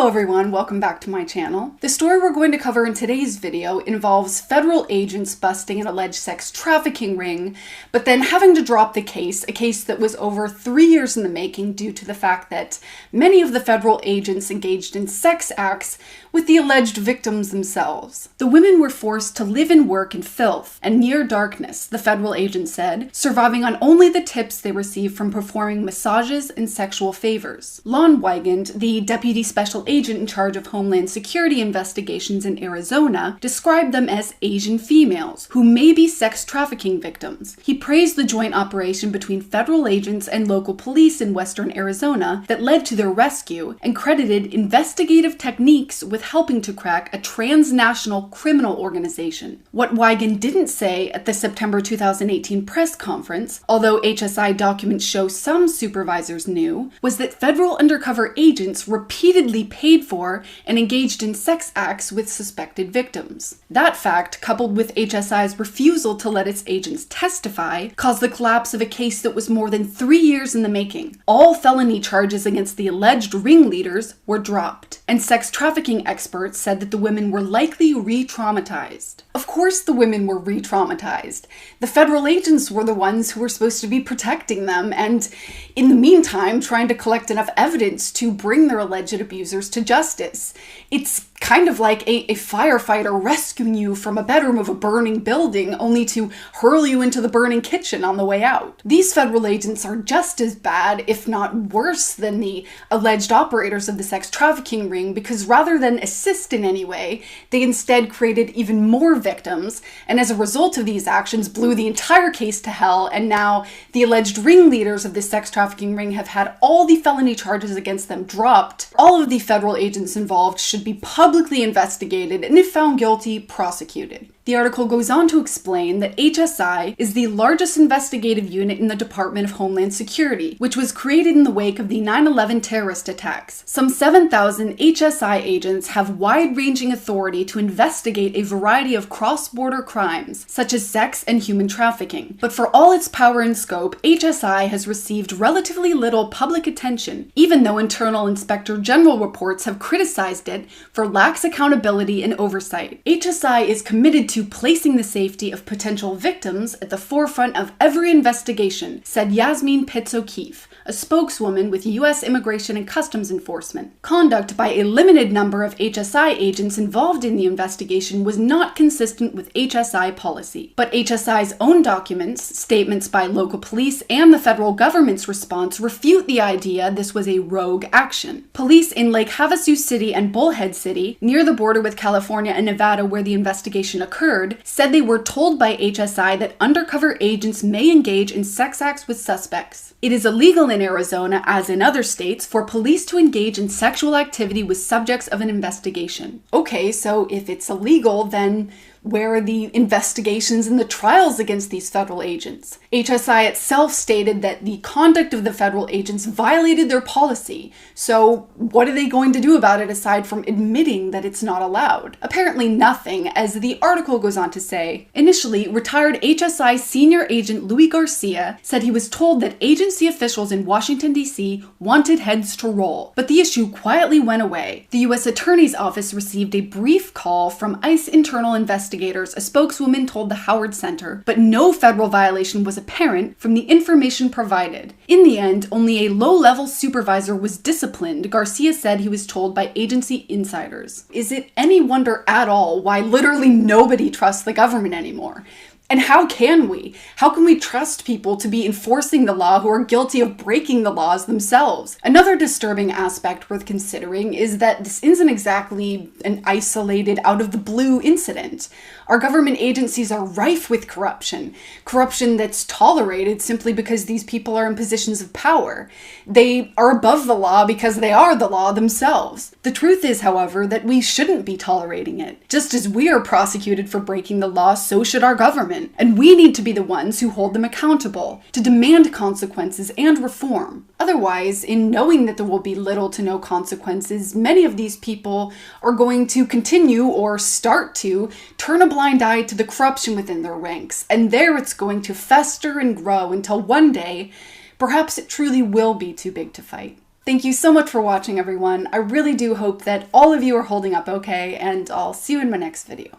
Hello everyone, welcome back to my channel. The story we're going to cover in today's video involves federal agents busting an alleged sex trafficking ring, but then having to drop the case, a case that was over 3 years in the making due to the fact that many of the federal agents engaged in sex acts with the alleged victims themselves. The women were forced to live and work in filth and near darkness, the federal agent said, surviving on only the tips they received from performing massages and sexual favors. Lon Weigand, the deputy special agent in charge of Homeland Security investigations in Arizona, described them as Asian females who may be sex trafficking victims. He praised the joint operation between federal agents and local police in western Arizona that led to their rescue and credited investigative techniques with helping to crack a transnational criminal organization. What Weigand didn't say at the September 2018 press conference, although HSI documents show some supervisors knew, was that federal undercover agents repeatedly paid for and engaged in sex acts with suspected victims. That fact, coupled with HSI's refusal to let its agents testify, caused the collapse of a case that was more than 3 years in the making. All felony charges against the alleged ringleaders were dropped, and sex trafficking experts said that the women were likely re-traumatized. Of course the women were re-traumatized. The federal agents were the ones who were supposed to be protecting them, and in the meantime trying to collect enough evidence to bring their alleged abusers to justice. It's kind of like a firefighter rescuing you from a bedroom of a burning building only to hurl you into the burning kitchen on the way out. These federal agents are just as bad, if not worse, than the alleged operators of the sex trafficking ring because rather than assist in any way, they instead created even more victims, and as a result of these actions blew the entire case to hell, and now the alleged ringleaders of the sex trafficking ring have had all the felony charges against them dropped. All of the federal agents involved should be publicly investigated and if found guilty, prosecuted. The article goes on to explain that HSI is the largest investigative unit in the Department of Homeland Security, which was created in the wake of the 9/11 terrorist attacks. Some 7,000 HSI agents have wide-ranging authority to investigate a variety of cross-border crimes, such as sex and human trafficking. But for all its power and scope, HSI has received relatively little public attention, even though internal Inspector General reports have criticized it for lax accountability and oversight. HSI is committed to placing the safety of potential victims at the forefront of every investigation, said Yasmin Pitts-O'Keefe, a spokeswoman with U.S. Immigration and Customs Enforcement. Conduct by a limited number of HSI agents involved in the investigation was not consistent with HSI policy. But HSI's own documents, statements by local police, and the federal government's response refute the idea this was a rogue action. Police in Lake Havasu City and Bullhead City, near the border with California and Nevada where the investigation occurred, said they were told by HSI that undercover agents may engage in sex acts with suspects. It is illegal in Arizona, as in other states, for police to engage in sexual activity with subjects of an investigation. Okay, so if it's illegal, then where are the investigations and the trials against these federal agents? HSI itself stated that the conduct of the federal agents violated their policy, so what are they going to do about it aside from admitting that it's not allowed? Apparently nothing, as the article goes on to say. Initially, retired HSI senior agent Louis Garcia said he was told that agency officials in Washington, D.C. wanted heads to roll, but the issue quietly went away. The U.S. Attorney's Office received a brief call from ICE internal investigators, a spokeswoman told the Howard Center, but no federal violation was apparent from the information provided. In the end, only a low-level supervisor was disciplined, Garcia said he was told by agency insiders. Is it any wonder at all why literally nobody trusts the government anymore? And how can we? How can we trust people to be enforcing the law who are guilty of breaking the laws themselves? Another disturbing aspect worth considering is that this isn't exactly an isolated, out-of-the-blue incident. Our government agencies are rife with corruption. Corruption that's tolerated simply because these people are in positions of power. They are above the law because they are the law themselves. The truth is, however, that we shouldn't be tolerating it. Just as we are prosecuted for breaking the law, so should our government. And we need to be the ones who hold them accountable, to demand consequences and reform. Otherwise, in knowing that there will be little to no consequences, many of these people are going to continue or start to turn a blind eye to the corruption within their ranks, and there it's going to fester and grow until one day, perhaps it truly will be too big to fight. Thank you so much for watching, everyone. I really do hope that all of you are holding up okay, and I'll see you in my next video.